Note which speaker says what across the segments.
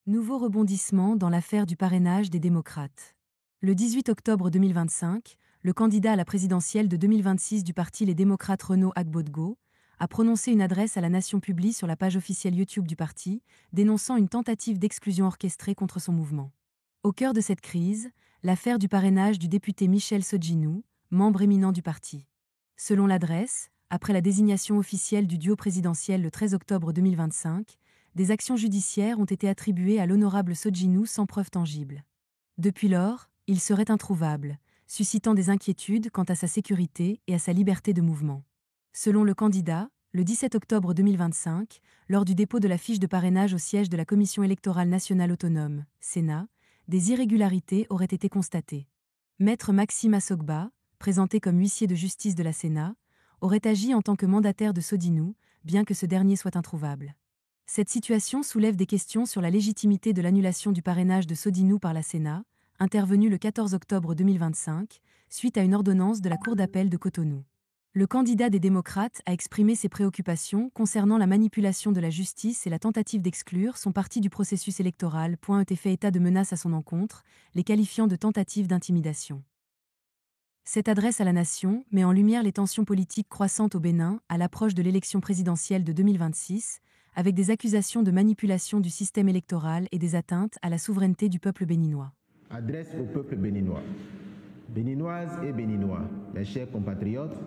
Speaker 1: Nouveau rebondissement dans l'affaire du parrainage des démocrates. Le 18 octobre 2025, le candidat à la présidentielle de 2026 du parti Les Démocrates Renaud Agbodgo a prononcé une adresse à la nation publique sur la page officielle YouTube du parti, dénonçant une tentative d'exclusion orchestrée contre son mouvement. Au cœur de cette crise, l'affaire du parrainage du député Michel Sodjinou, membre éminent du parti. Selon l'adresse, après la désignation officielle du duo présidentiel le 13 octobre 2025, des actions judiciaires ont été attribuées à l'honorable Sodjinou sans preuve tangible. Depuis lors, il serait introuvable, suscitant des inquiétudes quant à sa sécurité et à sa liberté de mouvement. Selon le candidat, le 17 octobre 2025, lors du dépôt de la fiche de parrainage au siège de la Commission électorale nationale autonome, Sénat, des irrégularités auraient été constatées. Maître Maxime Assogba, présenté comme huissier de justice de la Sénat, aurait agi en tant que mandataire de Sodjinou, bien que ce dernier soit introuvable. Cette situation soulève des questions sur la légitimité de l'annulation du parrainage de Sodjinou par la Sénat, intervenue le 14 octobre 2025, suite à une ordonnance de la Cour d'appel de Cotonou. Le candidat des démocrates a exprimé ses préoccupations concernant la manipulation de la justice et la tentative d'exclure son parti du processus électoral. Été fait état de menaces à son encontre, les qualifiant de tentative d'intimidation. Cette adresse à la nation met en lumière les tensions politiques croissantes au Bénin à l'approche de l'élection présidentielle de 2026, avec des accusations de manipulation du système électoral et des atteintes à la souveraineté du peuple béninois.
Speaker 2: Adresse au peuple béninois. Béninoises et Béninois, mes chers compatriotes,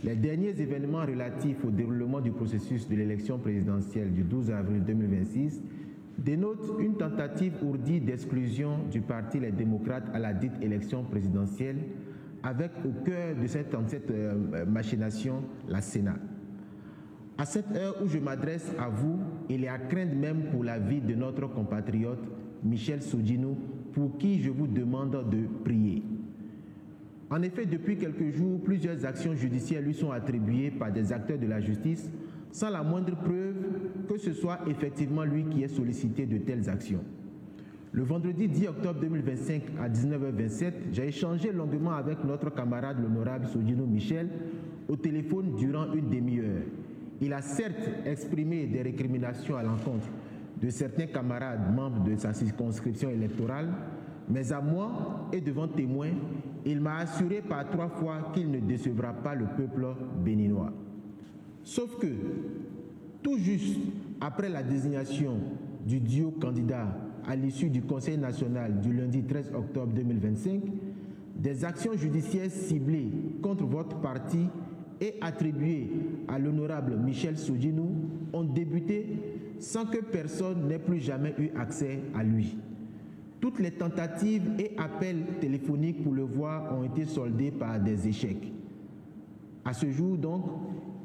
Speaker 2: les derniers événements relatifs au déroulement du processus de l'élection présidentielle du 12 avril 2026 dénotent une tentative ourdie d'exclusion du parti Les Démocrates à la dite élection présidentielle, avec au cœur de cette machination la Sénat. À cette heure où je m'adresse à vous, il est à craindre même pour la vie de notre compatriote Michel Sodjinou, pour qui je vous demande de prier. En effet, depuis quelques jours, plusieurs actions judiciaires lui sont attribuées par des acteurs de la justice, sans la moindre preuve que ce soit effectivement lui qui ait sollicité de telles actions. Le vendredi 10 octobre 2025 à 19h27, j'ai échangé longuement avec notre camarade l'honorable Sodjinou Michel au téléphone durant une demi-heure. Il a certes exprimé des récriminations à l'encontre de certains camarades membres de sa circonscription électorale, mais à moi et devant témoins, il m'a assuré par 3 fois qu'il ne décevra pas le peuple béninois. Sauf que, tout juste après la désignation du duo candidat à l'issue du Conseil national du lundi 13 octobre 2025, des actions judiciaires ciblées contre votre parti et attribuées à l'honorable Michel Sodjinou ont débuté sans que personne n'ait plus jamais eu accès à lui. Toutes les tentatives et appels téléphoniques pour le voir ont été soldés par des échecs. À ce jour donc,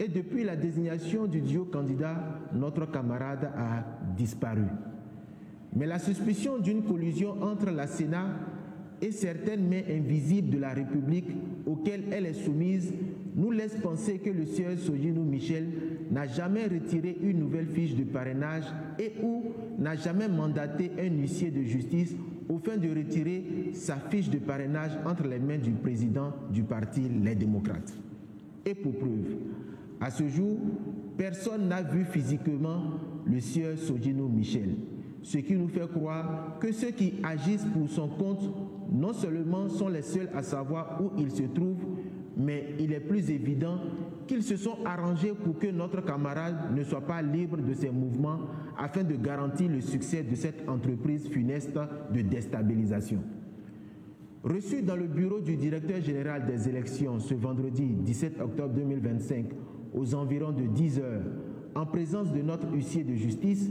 Speaker 2: et depuis la désignation du duo candidat, notre camarade a disparu. Mais la suspicion d'une collusion entre la Sénat et certaines mains invisibles de la République auxquelles elle est soumise nous laisse penser que le sieur Sodjinou Michel n'a jamais retiré une nouvelle fiche de parrainage et ou n'a jamais mandaté un huissier de justice au fin de retirer sa fiche de parrainage entre les mains du président du parti Les Démocrates. Et pour preuve, à ce jour, personne n'a vu physiquement le sieur Sodjinou Michel, ce qui nous fait croire que ceux qui agissent pour son compte non seulement sont les seuls à savoir où il se trouve, mais il est plus évident qu'ils se sont arrangés pour que notre camarade ne soit pas libre de ses mouvements afin de garantir le succès de cette entreprise funeste de déstabilisation. Reçu dans le bureau du directeur général des élections ce vendredi 17 octobre 2025 aux environs de 10 heures, en présence de notre huissier de justice,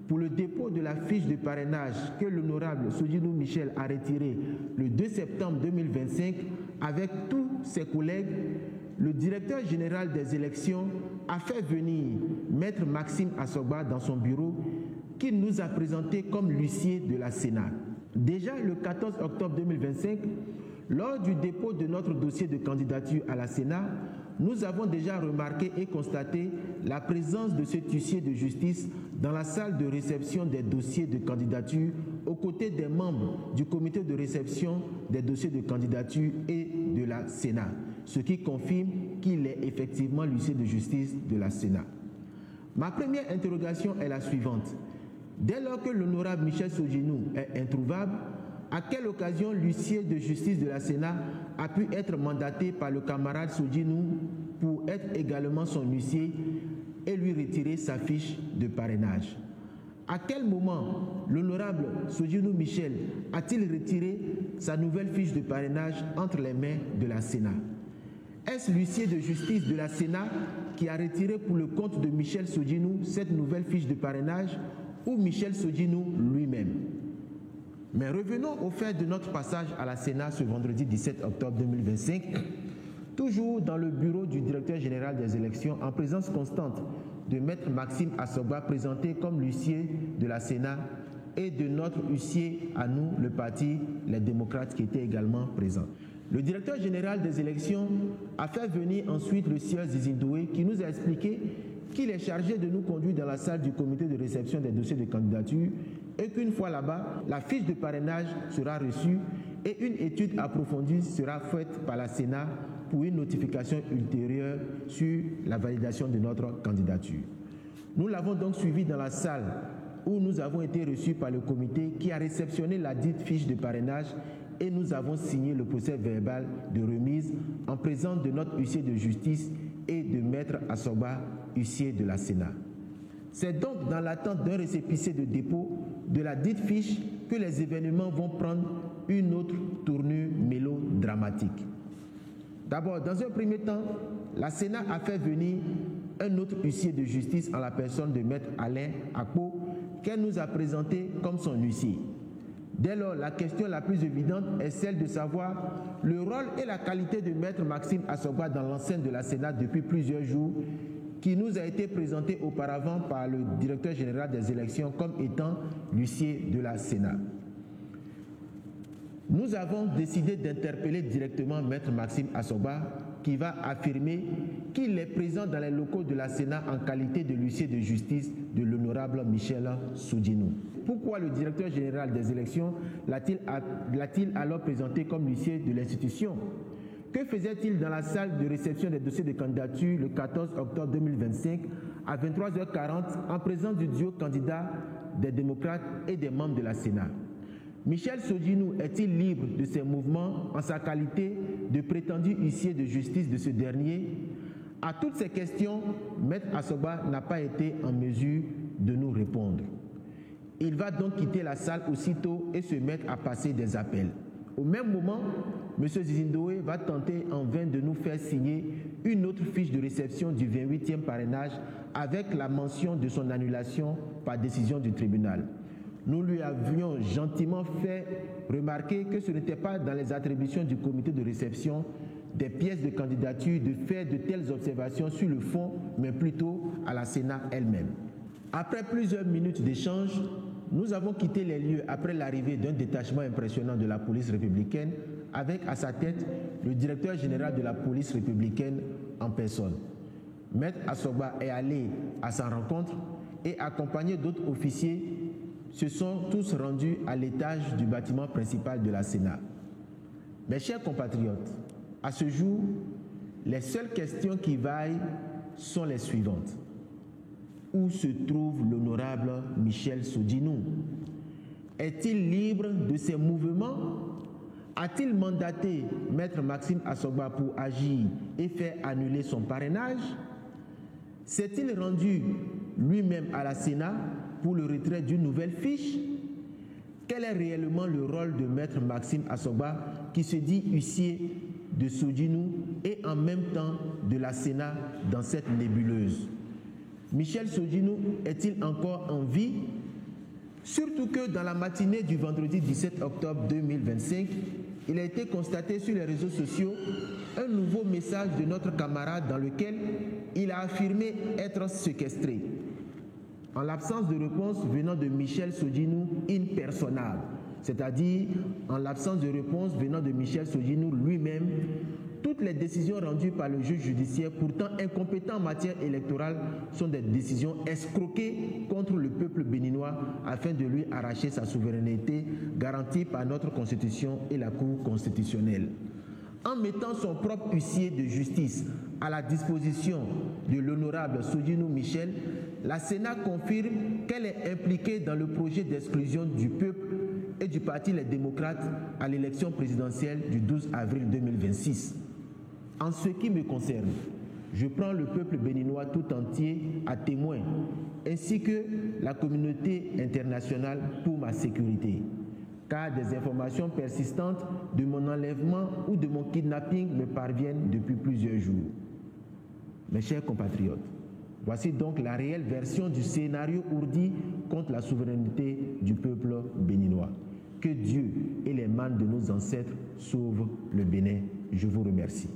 Speaker 2: pour le dépôt de la fiche de parrainage que l'honorable Sodjinou Michel a retirée le 2 septembre 2025 avec tous ses collègues, le directeur général des élections a fait venir Maître Maxime Assogba dans son bureau qu'il nous a présenté comme l'huissier de la Sénat. Déjà le 14 octobre 2025, lors du dépôt de notre dossier de candidature à la Sénat, nous avons déjà remarqué et constaté la présence de cet huissier de justice dans la salle de réception des dossiers de candidature aux côtés des membres du comité de réception des dossiers de candidature et de la Sénat, ce qui confirme qu'il est effectivement l'huissier de justice de la Sénat. Ma première interrogation est la suivante. Dès lors que l'honorable Michel Sogdinou est introuvable, à quelle occasion l'huissier de justice de la Sénat a pu être mandaté par le camarade Sogdinou pour être également son huissier et lui retirer sa fiche de parrainage? À quel moment l'honorable Sogdinou Michel a-t-il retiré sa nouvelle fiche de parrainage entre les mains de la Sénat? Est-ce l'huissier de justice de la Sénat qui a retiré pour le compte de Michel Sogdinou cette nouvelle fiche de parrainage ou Michel Sogdinou lui-même? Mais revenons au fait de notre passage à la Sénat ce vendredi 17 octobre 2025, toujours dans le bureau du directeur général des élections, en présence constante de Maître Maxime Asogba, présenté comme l'huissier de la Sénat, et de notre huissier à nous, le parti Les Démocrates, qui était également présent. Le directeur général des élections a fait venir ensuite le sieur Zizi Ndoye, qui nous a expliqué qu'il est chargé de nous conduire dans la salle du comité de réception des dossiers de candidature et qu'une fois là-bas, la fiche de parrainage sera reçue et une étude approfondie sera faite par la Sénat pour une notification ultérieure sur la validation de notre candidature. Nous l'avons donc suivi dans la salle où nous avons été reçus par le comité qui a réceptionné la dite fiche de parrainage et nous avons signé le procès verbal de remise en présence de notre huissier de justice et de Maître Asogba, huissier de la Sénat. C'est donc dans l'attente d'un récépissé de dépôt de la dite fiche que les événements vont prendre une autre tournure mélodramatique. D'abord, dans un premier temps, la Sénat a fait venir un autre huissier de justice en la personne de Maître Alain Akpo, qu'elle nous a présenté comme son huissier. Dès lors, la question la plus évidente est celle de savoir le rôle et la qualité de Maître Maxime Asogba dans l'enceinte de la Sénat depuis plusieurs jours, qui nous a été présenté auparavant par le directeur général des élections comme étant l'huissier de la Sénat. Nous avons décidé d'interpeller directement Maître Maxime Asogba, qui va affirmer qu'il est présent dans les locaux de la Sénat en qualité de l'huissier de justice de l'honorable Michel Sogdinou. Pourquoi le directeur général des élections l'a-t-il alors présenté comme l'huissier de l'institution? Que faisait-il dans la salle de réception des dossiers de candidature le 14 octobre 2025 à 23h40 en présence du duo candidat des démocrates et des membres de la Sénat? Michel Sogdinou est-il libre de ses mouvements en sa qualité de prétendu huissier de justice de ce dernier? À toutes ces questions, Maître Asogba n'a pas été en mesure de nous répondre. Il va donc quitter la salle aussitôt et se mettre à passer des appels. Au même moment, M. Zizi Ndoye va tenter en vain de nous faire signer une autre fiche de réception du 28e parrainage avec la mention de son annulation par décision du tribunal. Nous lui avions gentiment fait remarquer que ce n'était pas dans les attributions du comité de réception des pièces de candidature de faire de telles observations sur le fond, mais plutôt à la Sénat elle-même. Après plusieurs minutes d'échange, nous avons quitté les lieux après l'arrivée d'un détachement impressionnant de la police républicaine avec à sa tête le directeur général de la police républicaine en personne. Maître Asogba est allé à sa rencontre et accompagné d'autres officiers se sont tous rendus à l'étage du bâtiment principal de la Sénat. Mes chers compatriotes, à ce jour, les seules questions qui vaillent sont les suivantes. Où se trouve l'honorable Michel Sogdinou? Est-il libre de ses mouvements? A-t-il mandaté Maître Maxime Asogba pour agir et faire annuler son parrainage? S'est-il rendu lui-même à la Sénat pour le retrait d'une nouvelle fiche? Quel est réellement le rôle de Maître Maxime Asogba qui se dit huissier de Sogdinou et en même temps de la Sénat dans cette nébuleuse? Michel Sogdinou est-il encore en vie? Surtout que dans la matinée du vendredi 17 octobre 2025, il a été constaté sur les réseaux sociaux un nouveau message de notre camarade dans lequel il a affirmé être séquestré. En l'absence de réponse venant de Michel Sogdinou in persona, c'est-à-dire en l'absence de réponse venant de Michel Sogdinou lui-même, toutes les décisions rendues par le juge judiciaire, pourtant incompétent en matière électorale, sont des décisions escroquées contre le peuple béninois afin de lui arracher sa souveraineté garantie par notre Constitution et la Cour constitutionnelle. En mettant son propre huissier de justice à la disposition de l'honorable Soudjinou Michel, la Sénat confirme qu'elle est impliquée dans le projet d'exclusion du peuple et du Parti Les Démocrates à l'élection présidentielle du 12 avril 2026. En ce qui me concerne, je prends le peuple béninois tout entier à témoin, ainsi que la communauté internationale pour ma sécurité, car des informations persistantes de mon enlèvement ou de mon kidnapping me parviennent depuis plusieurs jours. Mes chers compatriotes, voici donc la réelle version du scénario ourdi contre la souveraineté du peuple béninois. Que Dieu et les mânes de nos ancêtres sauvent le Bénin. Je vous remercie.